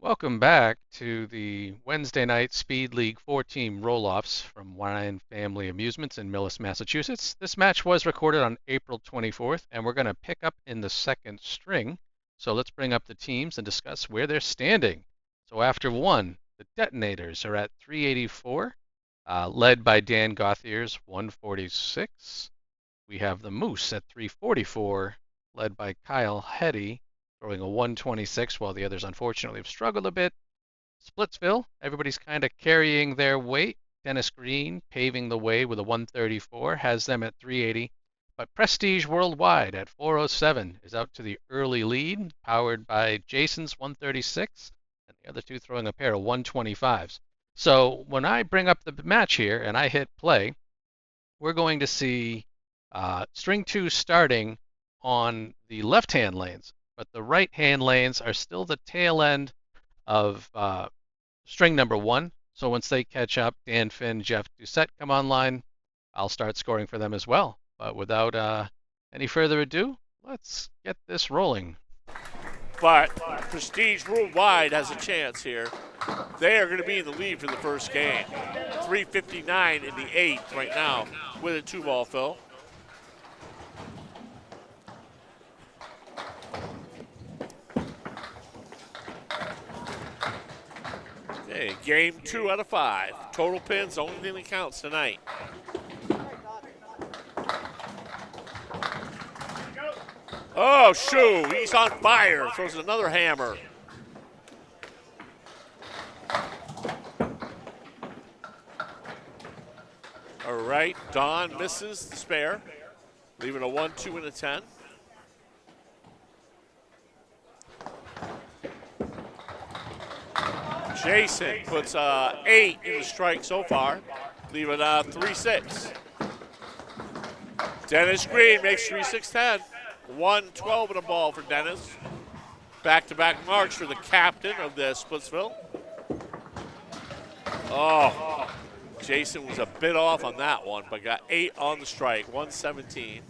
Welcome back to the Wednesday night Speed League 4-team roll-offs from Wine Family Amusements in Millis, Massachusetts. This match was recorded on April 24th, and we're going to pick up in the second string. So let's bring up the teams and discuss where they're standing. So after one, the Detonators are at 384, led by Dan Gauthier's 146. We have the Moose at 344, led by Kyle Hetty, throwing a 126, while the others unfortunately have struggled a bit. Splitsville, everybody's kind of carrying their weight. Dennis Green paving the way with a 134, has them at 380. But Prestige Worldwide at 407 is out to the early lead, powered by Jason's 136, and the other two throwing a pair of 125s. So when I bring up the match here and I hit play, we're going to see string two starting on the left-hand lanes, but the right-hand lanes are still the tail end of string number one. So once they catch up, Dan Finn, Jeff Doucette come online, I'll start scoring for them as well. But without any further ado, let's get this rolling. But Prestige Worldwide has a chance here. They are going to be in the lead for the first game. 3:59 in the eighth right now with a 2-ball fill. Okay, game 2 out of 5. Total pins, the only thing that counts tonight. Oh, shoo, he's on fire. Throws another hammer. All right, Don misses the spare, leaving a 1, 2, and a 10. Jason puts 8 in the strike so far, leaving 3, 6. Dennis Green makes 3, 6, 10. 112 in a ball for Dennis. Back-to-back marks for the captain of the Splitsville. Oh, Jason was a bit off on that one, but got 8 on the strike, 117.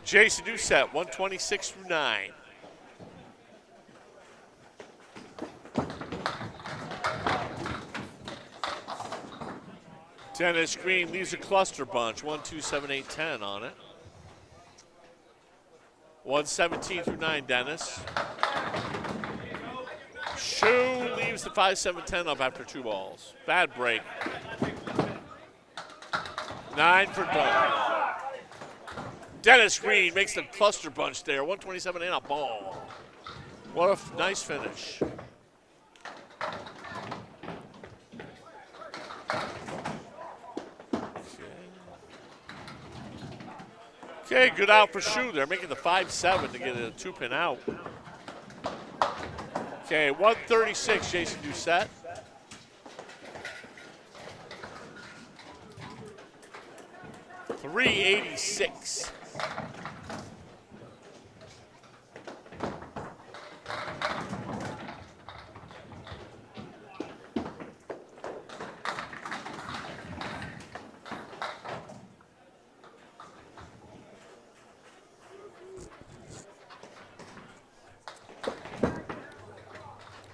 Jason Doucette, 126 through 9. Dennis Green leaves a cluster bunch, 1, 2, 7, 8, 10 on it. 117 through 9, Dennis. Shoe leaves the 5, 7, 10 up after 2 balls. Bad break. 9 for Duncan. Dennis Green makes the cluster bunch there, 127 and a ball. What a nice finish. Okay, good out for Shoe. They're making the 5-7 to get a 2-pin out. Okay, 136, Jason Doucette. $386.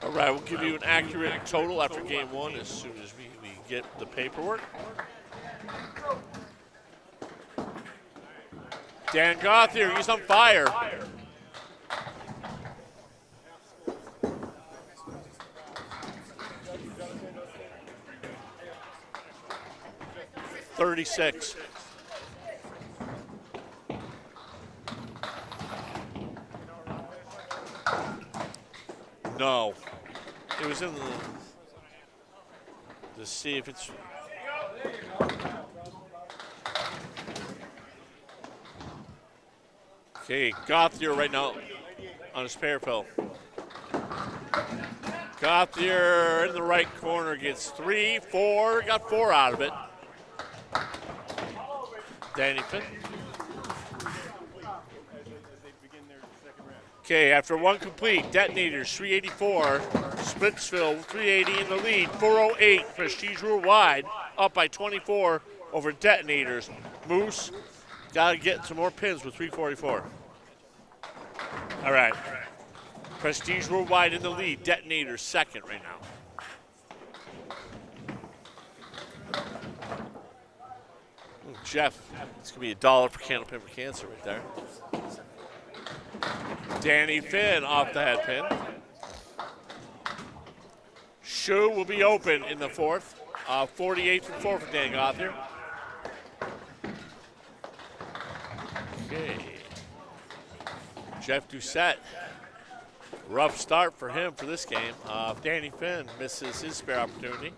All right, we'll give you an accurate total after game 1 as soon as we get the paperwork. Dan Gauthier, he's on fire. $36. No. It was in the to see if it's okay. Gauthier right now on his pair fill. Gauthier in the right corner gets 3, 4, got 4 out of it. Danny Finn. Okay, after one complete, Detonators 384, Splitsville 380 in the lead, 408, Prestige Worldwide up by 24 over Detonators. Moose got to get some more pins with 344. All right, Prestige Worldwide in the lead, Detonators second right now. Ooh, Jeff, it's going to be $1 for Candlepin for cancer right there. Danny Finn off the head pin. Shoe will be open in the fourth. 48 from 4 for Dan Gothier. Okay. Jeff Doucette. Rough start for him for this game. Danny Finn misses his spare opportunity.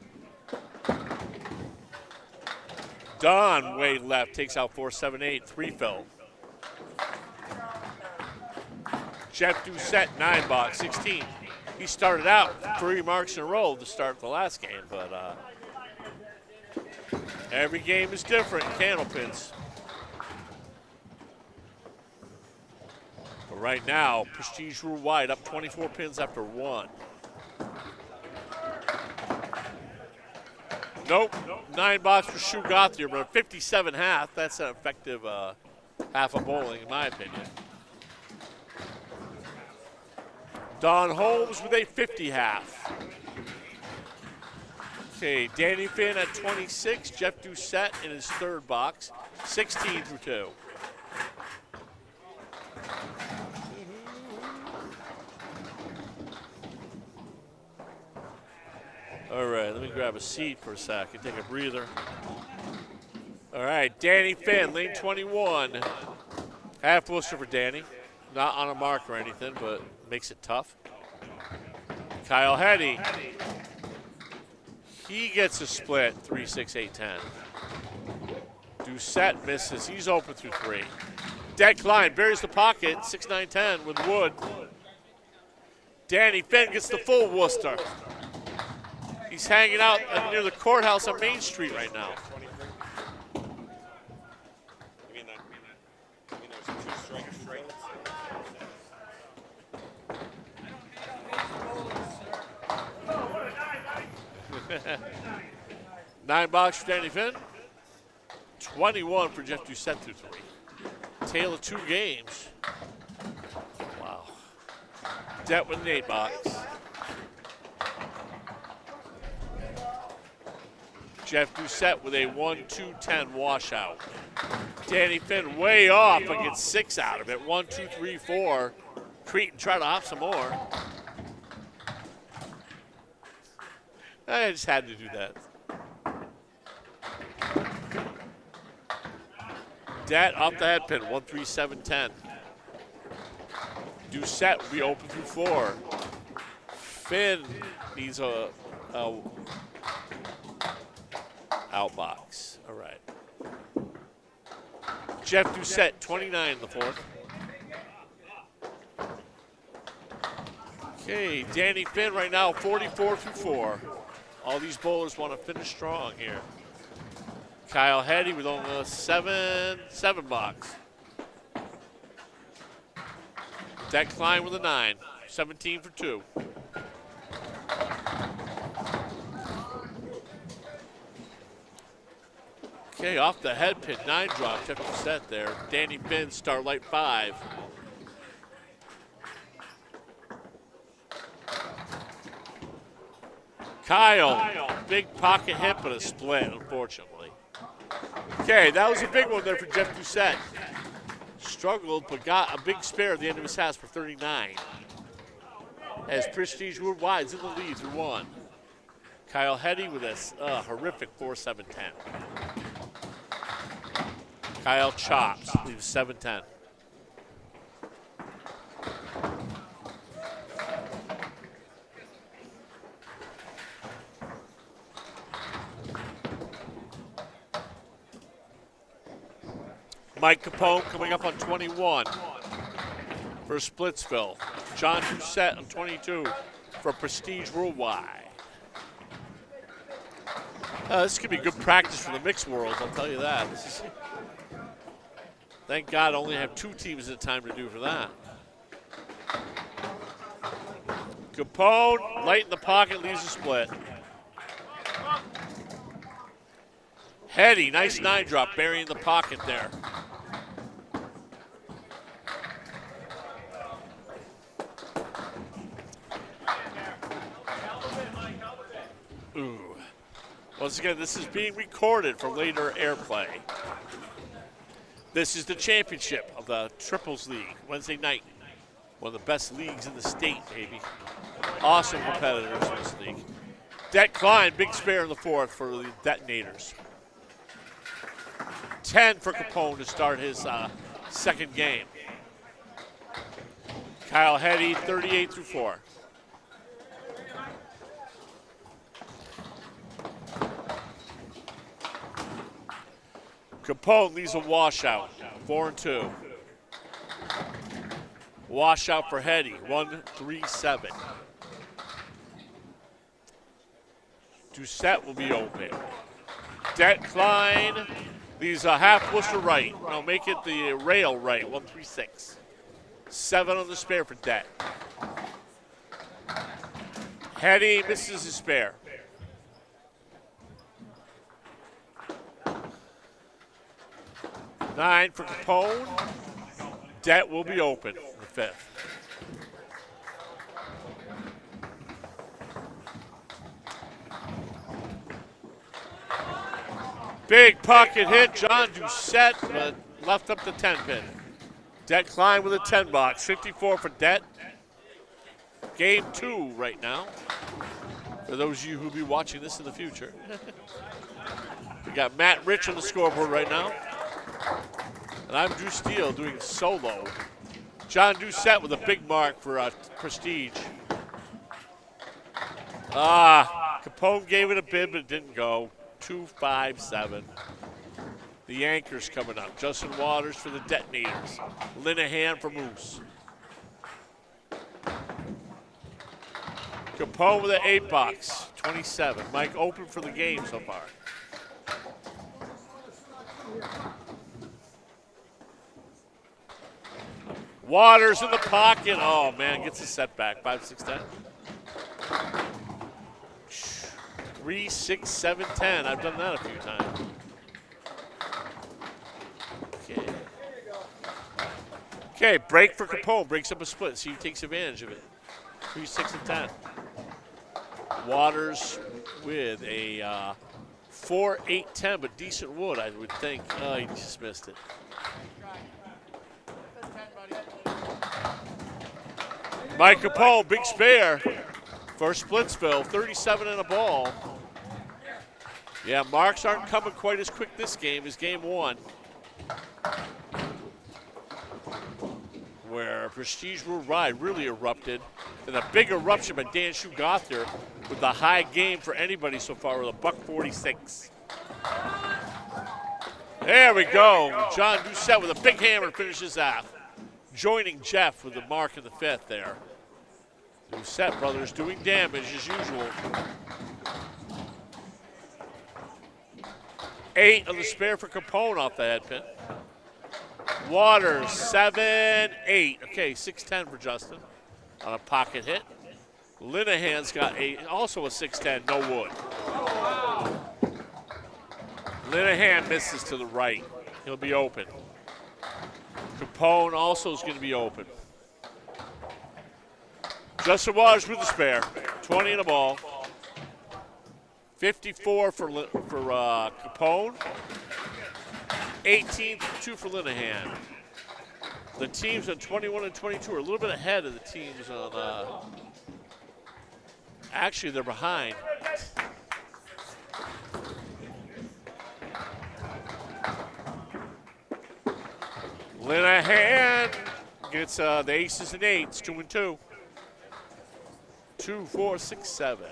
Don way left, takes out 478, 3-fill. Jeff Doucette, 9 box, 16. He started out 3 marks in a row to start the last game, but every game is different in Candlepins. But right now, Prestige Worldwide up 24 pins after 1. Nope, 9 box for Shoe Gothier, but a 57 half. That's an effective half of bowling, in my opinion. Don Holmes with a 50 half. Okay, Danny Finn at 26, Jeff Doucette in his third box, 16 through 2. All right, let me grab a seat for a sec and take a breather. All right, Danny Finn, lane 21. Half booster for Danny. Not on a mark or anything, but makes it tough. Kyle Hetty. He gets a split, 3, 6, 8, 10. Doucette misses. He's open through 3. Deck line buries the pocket, 6, 9, 10 with Wood. Danny Finn gets the full Worcester. He's hanging out near the courthouse on Main Street right now. Nine box for Danny Finn. 21 for Jeff Doucette through 3. Tale of 2 games. Wow. Det with an 8 box. Jeff Doucette with a 1, 2, 10 washout. Danny Finn way off but gets 6 out of it. 1, 2, 3, 4. Cretin try to hop some more. I just had to do that. Det off the head pin, 1, 3, 7, 10. Doucette will be open through 4. Finn needs a outbox. All right. Jeff Doucette, 29 in the fourth. Okay, Danny Finn right now, 44 through 4. All these bowlers want to finish strong here. Kyle Hetty with only a 7 box. Deck Klein with a 9, 17 for 2. Okay, off the head pin, 9 drop, Jeff Doucette there. Danny Finn, Starlight 5. Kyle, big pocket hit, but a split, unfortunately. Okay, that was a big one there for Jeff Doucette. Struggled, but got a big spare at the end of his house for 39. As Prestige Worldwide's in the lead through 1. Kyle Hetty with a horrific 4, 7, 10. Kyle chops, leaves 7, 10. Mike Capone coming up on 21 for Splitsville. John Doucette on 22 for Prestige Worldwide. This could be good practice for the mixed world, I'll tell you that. Thank God I only have 2 teams at a time to do for that. Capone, light in the pocket, leaves a split. Heady, nice 9-drop, burying the pocket there. Ooh. Once again, this is being recorded for later airplay. This is the championship of the Triples League, Wednesday night. One of the best leagues in the state, baby. Awesome competitors in this league. Det Klein, big spare in the fourth for the Detonators. 10 for Capone to start his second game. Kyle Heady, 38 through 4. Capone leaves a washout, 4 and 2. Washout for Heady, 1-3-7. Doucette will be open. Det Klein leaves a half bush to right. No, make it the rail right, 1-3-6. 7 on the spare for Det. Heady misses his spare. Nine for Capone. Det will be open in the fifth. Big pocket hit, John Doucette, but left up the 10 pin. Det Klein with a 10 box, 54 for Det. Game 2 right now. For those of you who will be watching this in the future. We got Matt Rich on the scoreboard right now. And I'm Drew Steele doing solo. John Doucette with a big mark for Prestige. Capone gave it a bid, but it didn't go. 2-5-7. The anchors coming up. Justin Waters for the Detonators. Linehan for Moose. Capone with an 8 box. 27. Mike open for the game so far. Waters in the pocket. Oh, man, gets a setback. 5-6-10. 3-6-7-10. I've done that a few times. Okay, break for Capone. Breaks up a split, so he takes advantage of it. 3-6-10. Waters with a 4-8-10, but decent wood, I would think. Oh, he just missed it. Mike Capone, big spare for Splitsville, 37 and a ball. Yeah, marks aren't coming quite as quick this game as game 1, where Prestige Rule Ride really erupted. And a big eruption by Dan Schugothler with the high game for anybody so far with a $146. There we go. John Doucette with a big hammer finishes off. Joining Jeff with the mark in the 5th there. Doucette brothers doing damage as usual. 8 on the spare for Capone off the head pin. Waters, 7-8. Okay, 6-10 for Justin on a pocket hit. Linehan's got also a 6-10, no wood. Linehan misses to the right. He'll be open. Capone also is going to be open. Justin Waters with the spare. 20 in a ball. 54 for Capone. 18-2 for Linehan. The teams on 21 and 22 are a little bit ahead of the teams on. Actually, they're behind. Linehan gets the aces and 8s, 2 and 2. 2, 4, 6, 7.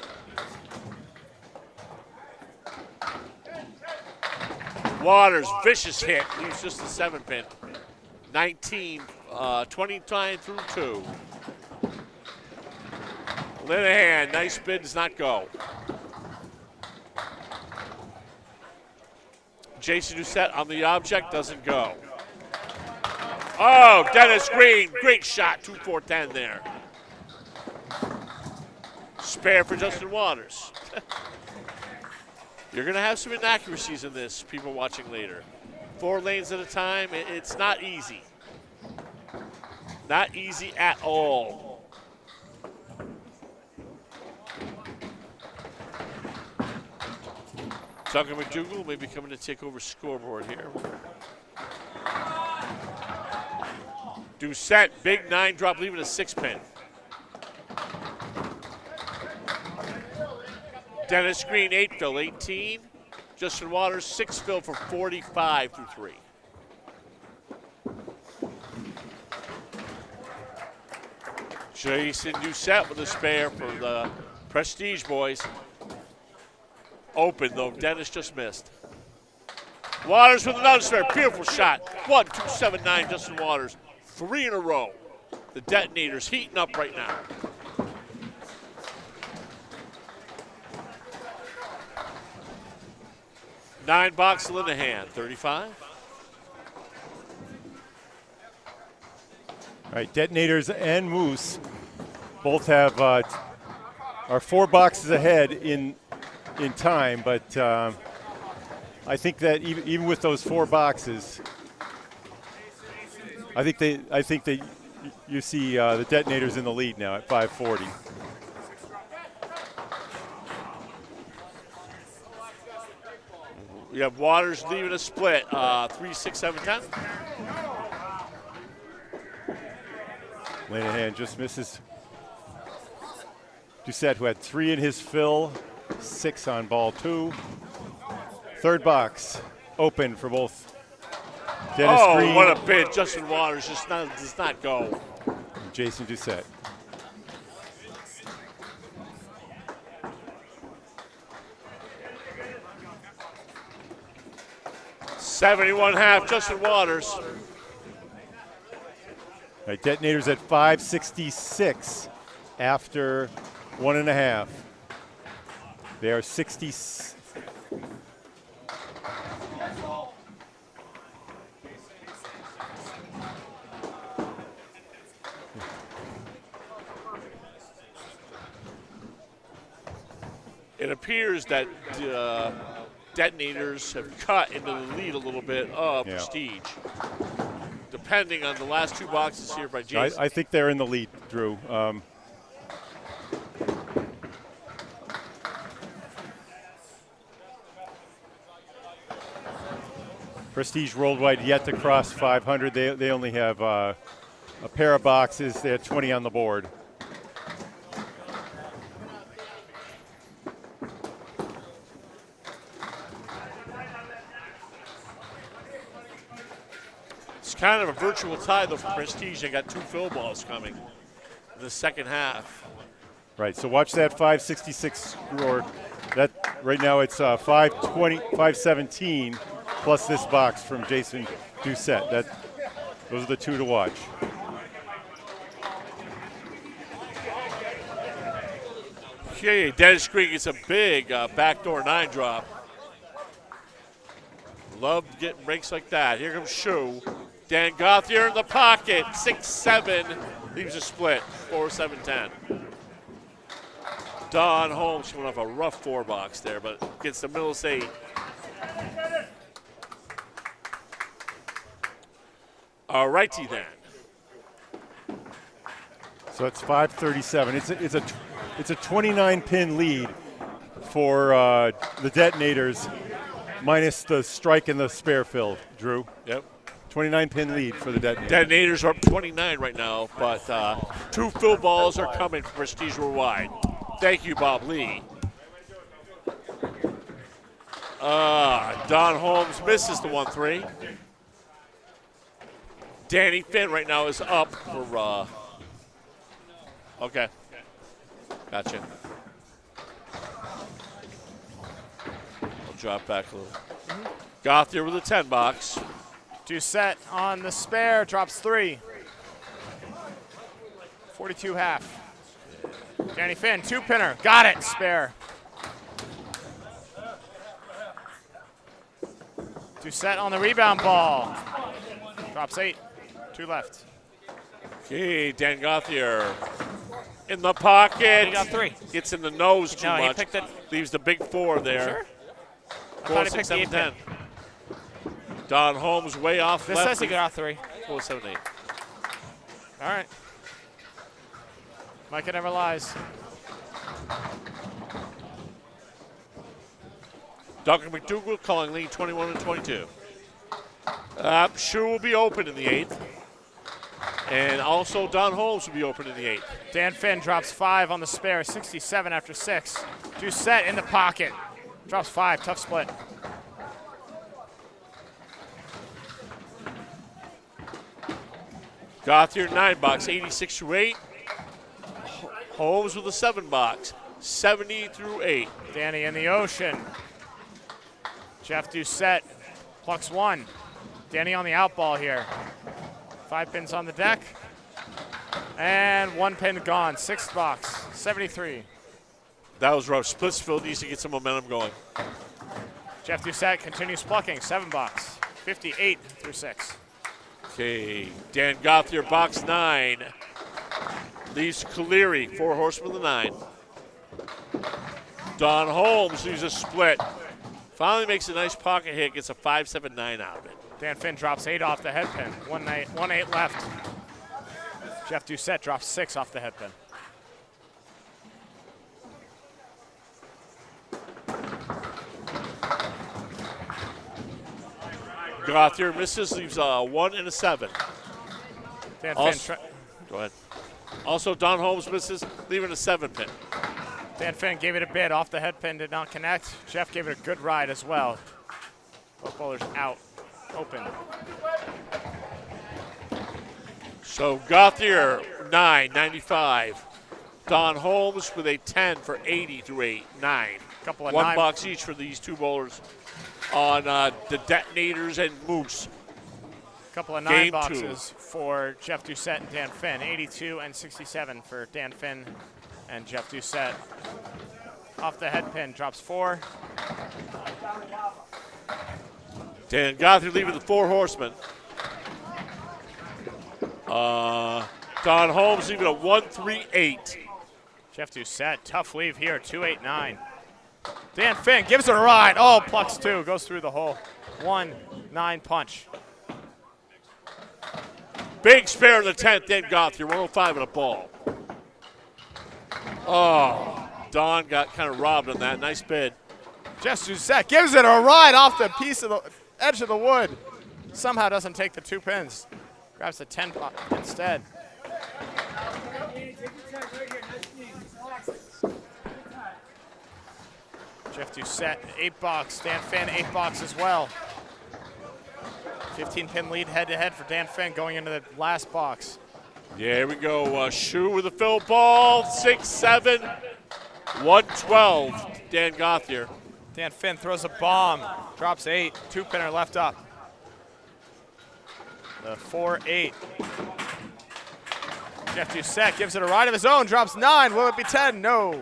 Waters, vicious hit, leaves just the 7 pin. 19, 29 through 2. Linehan, nice bid, does not go. Jason Doucette on the object, doesn't go. Oh, Dennis Green, great shot, 2-4-10 there. Spare for Justin Waters. You're going to have some inaccuracies in this, people watching later. 4 lanes at a time, it's not easy. Not easy at all. Duncan MacDougall may be coming to take over scoreboard here. Doucette, big 9 drop, leaving a 6-pin. Dennis Green, 8 fill, 18. Justin Waters, 6 fill for 45 through 3. Jason Doucette with a spare for the Prestige boys. Open though, Dennis just missed. Waters with another spare, beautiful shot. 1, 2, 7, 9, Justin Waters. 3 in a row. The Detonators heating up right now. $9 Linehan, 35. All right, Detonators and Moose both have are 4 boxes ahead in time, but I think that even with those 4 boxes, I think that you see the Detonators in the lead now at 540. We have Waters leaving a split, 3, 6, 7, 10. Linehan just misses. Doucette, who had 3 in his fill, 6 on ball 2. Third box open for both Dennis Green. What a bid. Justin Waters does not go. And Jason Doucette. $71.5, Justin Waters. All right, Detonators at 566 after 1.5. They are 60. It appears that Detonators have cut into the lead a little bit of Prestige. Depending on the last 2 boxes here by Jason. I think they're in the lead, Drew. Prestige Worldwide yet to cross 500. They only have a pair of boxes. They have 20 on the board. It's kind of a virtual tie, though, for Prestige. They got 2 fill balls coming in the second half. Right, so watch that 566 score. That right now it's 520, 517 plus this box from Jason Doucette. Those are the 2 to watch. Okay, Dennis Green gets a big backdoor 9 drop. Love getting breaks like that. Here comes Shu. Dan Gauthier in the pocket, 6-7, leaves a split, 4-7-10. Don Holmes coming off a rough 4 box there, but gets the middle 8. All righty then. So it's 537. It's a 29-pin lead for the Detonators, minus the strike and the spare fill. Drew. Yep. 29-pin lead for the Detonators. Detonators are up 29 right now, but 2 fill balls are coming for Prestige Worldwide. Thank you, Bob Lee. Don Holmes misses the 1-3. Danny Finn right now is up for, okay. Gotcha. I'll drop back a little. Gauthier with a 10 box. Doucette on the spare, drops 3. 42.5. Danny Finn, 2-pinner, got it, spare. Doucette on the rebound ball. Drops 8, 2 left. Okay, Dan Gauthier. in the pocket. He got 3. Gets in the nose too No, he much. picked it. Leaves the big 4 there. Sure? I 4, thought he 6, picked the 7, 8 10. Don Holmes way off This left. says he got 3. 4, 7, 8. All right. Micah never lies. Duncan MacDougall calling lead 21 and 22. Shoe will be open in the 8th. And also Don Holmes will be open in the 8th. Dan Finn drops 5 on the spare, 67 after 6. Doucette in the pocket. Drops 5, tough split. Gothier 9 box, 86 through 8. Holmes with a 7 box, 70 through 8. Danny in the ocean. Jeff Doucette plucks 1. Danny on the out ball here. 5 pins on the deck. And 1 pin gone, 6th box, 73. That was rough. Splitsville needs to get some momentum going. Jeff Doucette continues plucking, 7 box, 58 through 6. Okay, Dan Gothier, box 9. Leaves Caleri, 4 horsemen of the 9. Don Holmes leaves a split. Finally makes a nice pocket hit, gets a 5-7-9 out of it. Dan Finn drops 8 off the head pin, 1-8 left. Jeff Doucette drops 6 off the head pin. Gothier misses, leaves a 1 and a 7. Dan Also, Finn go ahead. Also, Don Holmes misses, leaving a 7 pin. Dan Finn gave it a bid off the head pin, did not connect. Jeff gave it a good ride as well. Both bowlers out, open. So Gothier, 9, 95. Don Holmes with a 10 for 80 through 8, 9. Couple of 1 9 box each for these 2 bowlers on the Detonators and Moose. Couple of Game 9 2. boxes for Jeff Doucette and Dan Finn. 82 and 67 for Dan Finn and Jeff Doucette. Off the head pin, drops 4. Dan Gothier leaving the 4 horsemen. Don Holmes leaving a 1-3-8. Jeff Doucette, tough leave here, 2-8-9. Dan Finn gives it a ride. Oh, plucks 2, goes through the hole. 1-9 punch. Big spare in the 10th, Dan Gothier, 105 and a ball. Oh, Don got kind of robbed on that. Nice bid. Jeff Doucette gives it a ride off the piece of the edge of the wood. Somehow doesn't take the 2 pins. Grabs the 10 pot instead. Jeff Doucette, 8 box. Dan Finn, 8 box as well. 15 pin lead head to head for Dan Finn going into the last box. Yeah, here we go. Shoe with a fill ball, 6-7, 112. Dan Gothier. Dan Finn throws a bomb, drops 8, 2 pinner left up. The 4-8. Jeff Doucette gives it a ride of his own, drops 9. Will it be 10? No.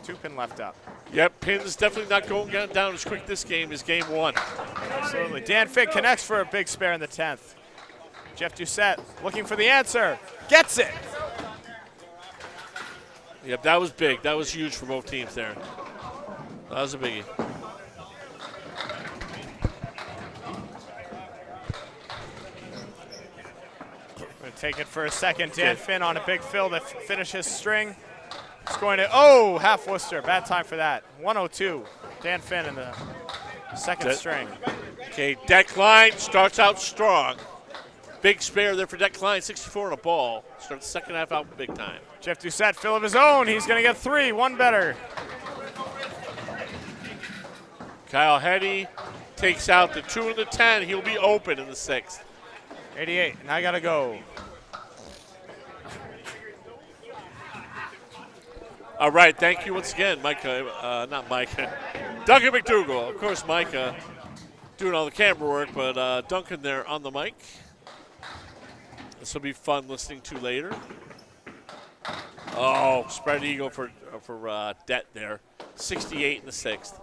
2 pin left up. Yep, pins definitely not going down as quick this game as game 1. Absolutely. Dan Finn connects for a big spare in the 10th. Jeff Doucette looking for the answer. Gets it. Yep, that was big. That was huge for both teams there. That was a biggie. Going to take it for a second. Dan Finn on a big fill to finish his string. It's going to, oh, half Worcester. Bad time for that. 102. Dan Finn in the second string. Okay, Decline starts out strong. Big spare there for Decline, 64 and a ball. Starts the second half out big time. Jeff Doucette, fill of his own. He's going to get 3, 1 better. Kyle Hetty takes out the 2 and the 10. He'll be open in the 6th. 88, and I got to go. All right, thank you once again, Micah, not Micah, Duncan MacDougall. Of course, Micah doing all the camera work, but Duncan there on the mic. This will be fun listening to later. Oh, spread eagle for Det there, 68 in the 6th.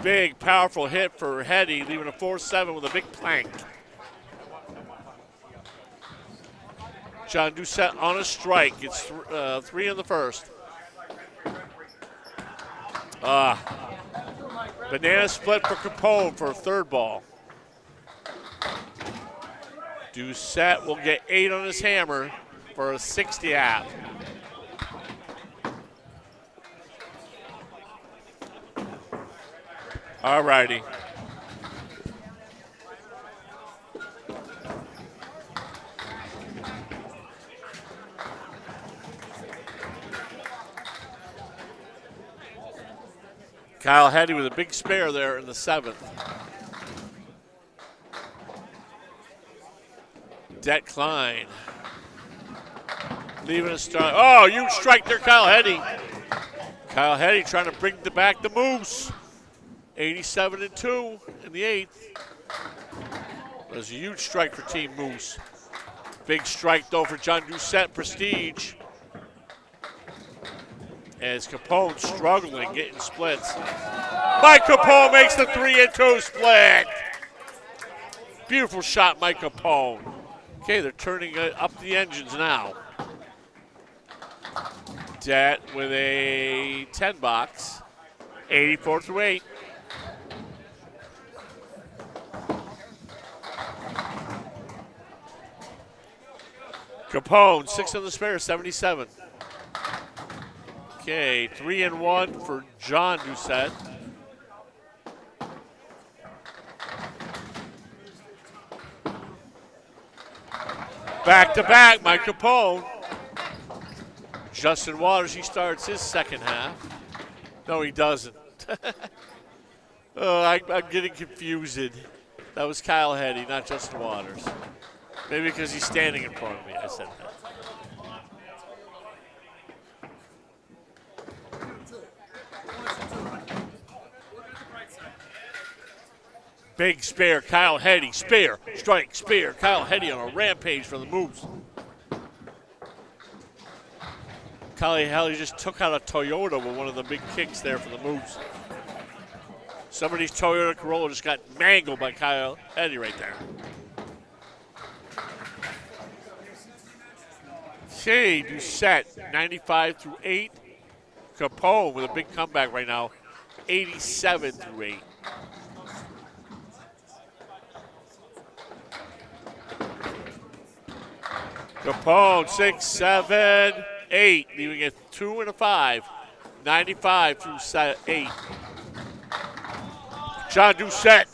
Big, powerful hit for Hetty, leaving a 4-7 with a big plank. John Doucette on a strike. It's 3 in the first. Banana split for Capone for a third ball. Doucette will get 8 on his hammer for a 60 half. All righty. Kyle Heddy with a big spare there in the 7th. Det Klein. Leaving a strike. Oh, huge strike there, Kyle Heddy. Kyle Heddy trying to bring back the Moose. 87-2 in the 8th. That was a huge strike for Team Moose. Big strike, though, for John Doucette, Prestige. As Capone struggling, getting splits. Mike Capone makes the 3-2 split. Beautiful shot, Mike Capone. Okay, they're turning up the engines now. Det with a 10 box. 84-8. Capone, 6 on the spare, 77. Okay, 3-1 for John Doucette. Back to back, Mike Capone. Justin Waters, he starts his second half. No, he doesn't. I'm getting confused. That was Kyle Heddy, not Justin Waters. Maybe because he's standing in front of me, I said that. Big spare, Kyle Heddy, spare, strike, spare. Kyle Heddy on a rampage for the Moose. Kyle Heddy just took out a Toyota with one of the big kicks there for the Moose. Somebody's Toyota Corolla just got mangled by Kyle Heddy right there. Okay, Doucette, 95-8. Capone with a big comeback right now, 87-8. Capone, 6, 7, 8, leaving it 2 and a 5. 95-8. John Doucette,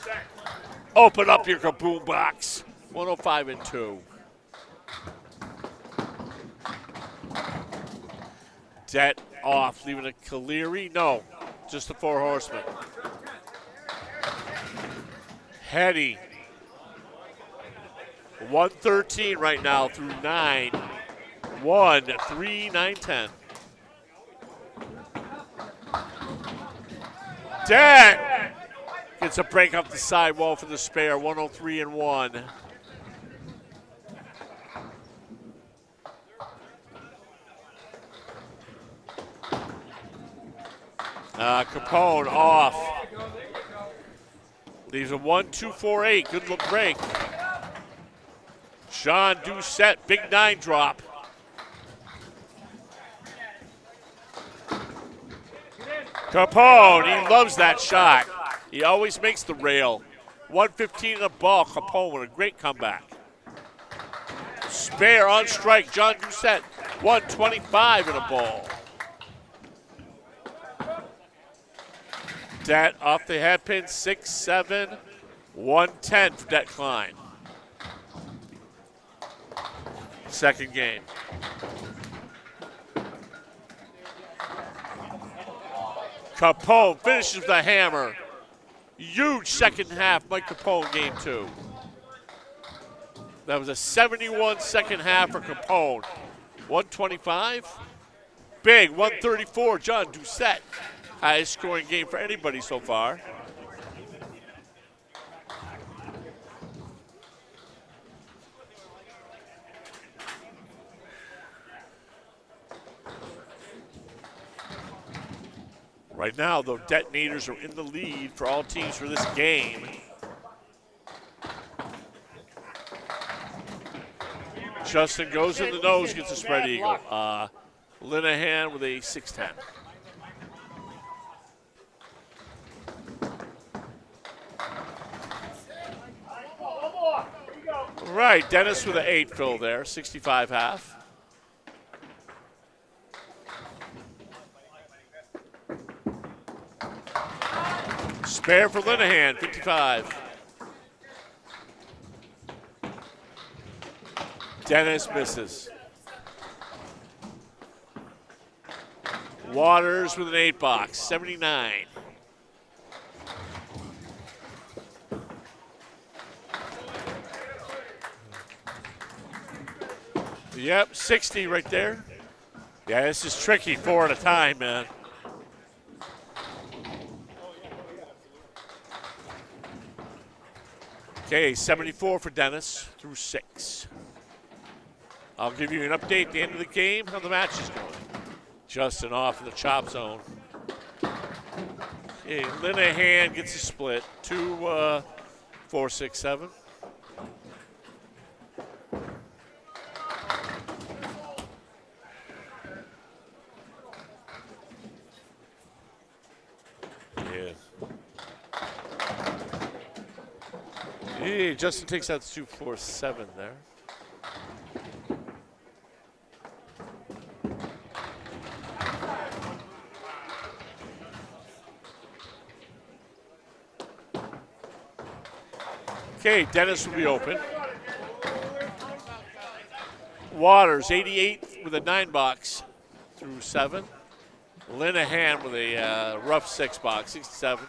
open up your kaboom box. 105-2. Det off, leaving a Caleri. No, just the 4 horsemen. Heddy. 113 right now through 9. 1, 3, 9, 10. Det gets a break off the sidewall for the spare. 103-1. Capone off. Leaves a 1-2-4-8. Good look break. John Doucette, big 9 drop. Capone, he loves that shot. He always makes the rail. 115 in the ball. Capone with a great comeback. Spare on strike. John Doucette, 125 in a ball. Det off the head pin, 6, 7, 110 for Det Klein. Second game. Capone finishes with a hammer. Huge second half, Mike Capone, game 2. That was a 71 second half for Capone. 125. Big, 134, John Doucette. Highest scoring game for anybody so far. Right now, though, Detonators are in the lead for all teams for this game. Justin goes in the nose, gets a spread eagle. Linehan with a 6-10. Right, Dennis with an 8 fill there, 65 half. Spare for Linehan, 55. Dennis misses. Waters with an 8 box, 79. Yep, 60 right there. Yeah, this is tricky, 4 at a time, man. Okay, 74 for Dennis through 6. I'll give you an update at the end of the game, how the match is going. Justin off in the chop zone. Okay, Linehan gets a split. 2, 4, 6, 7. Yeah, Justin takes out 2, 4, 7 there. Okay, Dennis will be open. Waters, 88 with a 9 box through 7. Linehan with a rough 6 box, 67.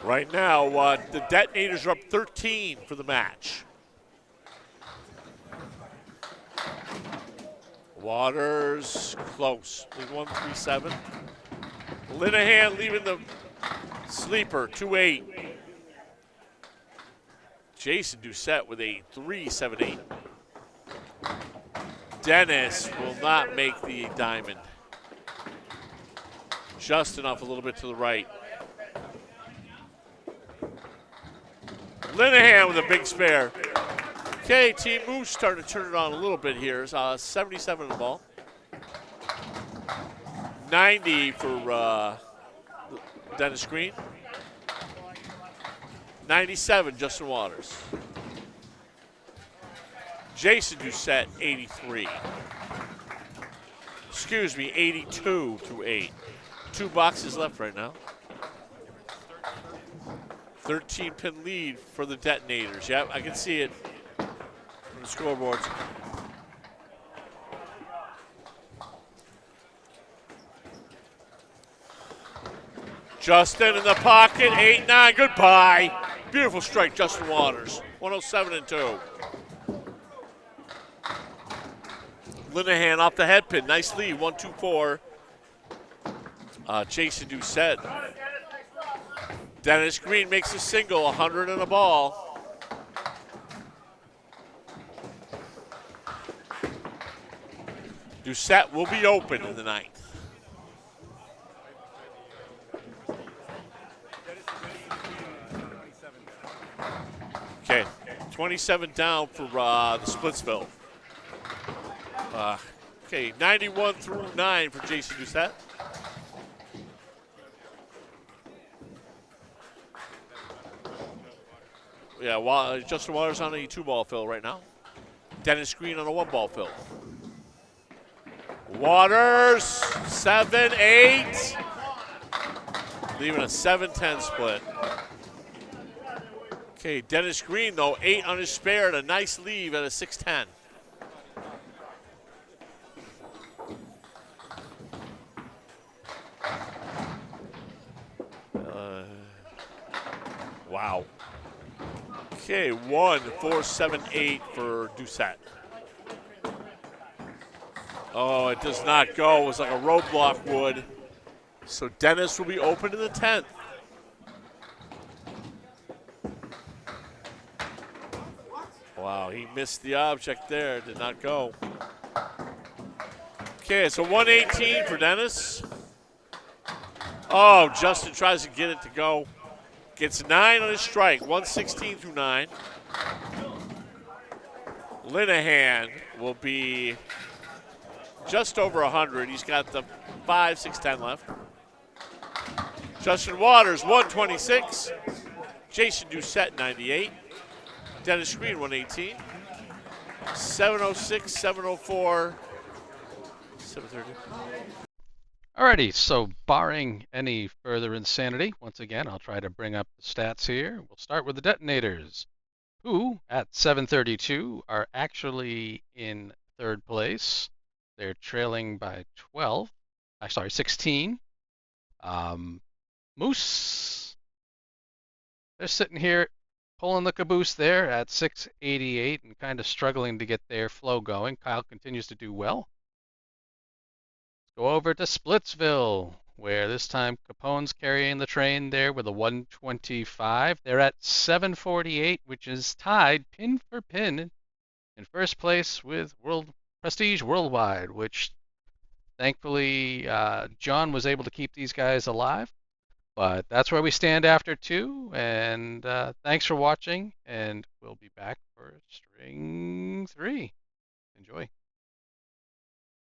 Right now, the Detonators are up 13 for the match. Waters close, 1-3-7. Linehan leaving the sleeper, 2-8. Jason Doucette with a 3-7-8. Dennis will not make the diamond. Just enough a little bit to the right. Linehan with a big spare. Okay, Team Moose starting to turn it on a little bit here. 77 in the ball. 90 for Dennis Green. 97, Justin Waters. Jason Doucette, 83. Excuse me, 82 through 8. 2 boxes left right now. 13-pin lead for the Detonators. Yep, I can see it from the scoreboards. Justin in the pocket, 8-9, goodbye. Beautiful strike, Justin Waters, 107-2. Linehan off the head pin, nice lead, 1-2-4. Jason Doucette. Dennis Green makes a single, 100 and a ball. Doucette will be open in the ninth. Okay, 27 down for the Splitsville. Okay, 91 through 9 for Jason Doucette. Yeah, Justin Waters on a 2-ball fill right now. Dennis Green on a 1-ball fill. Waters, 7-8. Leaving a 7-10 split. Okay, Dennis Green, though, 8 on his spare and a nice leave at a 6-10. Wow. Okay, 1-4-7-8 for Doucette. Oh, it does not go. It was like a roadblock would. So Dennis will be open in the 10th. Wow, he missed the object there. Did not go. Okay, so 118 for Dennis. Oh, Justin tries to get it to go. Gets 9 on his strike, 116 through 9. Linehan will be just over 100. He's got the 5, 6, 10 left. Justin Waters, 126. Jason Doucette, 98. Dennis Green, 118. 706, 704, 730. Alrighty, so barring any further insanity, once again, I'll try to bring up the stats here. We'll start with the Detonators, who at 732 are actually in third place. They're trailing by 16. Moose, they're sitting here pulling the caboose there at 688 and kind of struggling to get their flow going. Kyle continues to do well. Go over to Splitsville, where this time Capone's carrying the train there with a 125. They're at 748, which is tied pin for pin in first place with Prestige Worldwide, which thankfully John was able to keep these guys alive. But that's where we stand after 2, and thanks for watching, and we'll be back for string 3. Enjoy.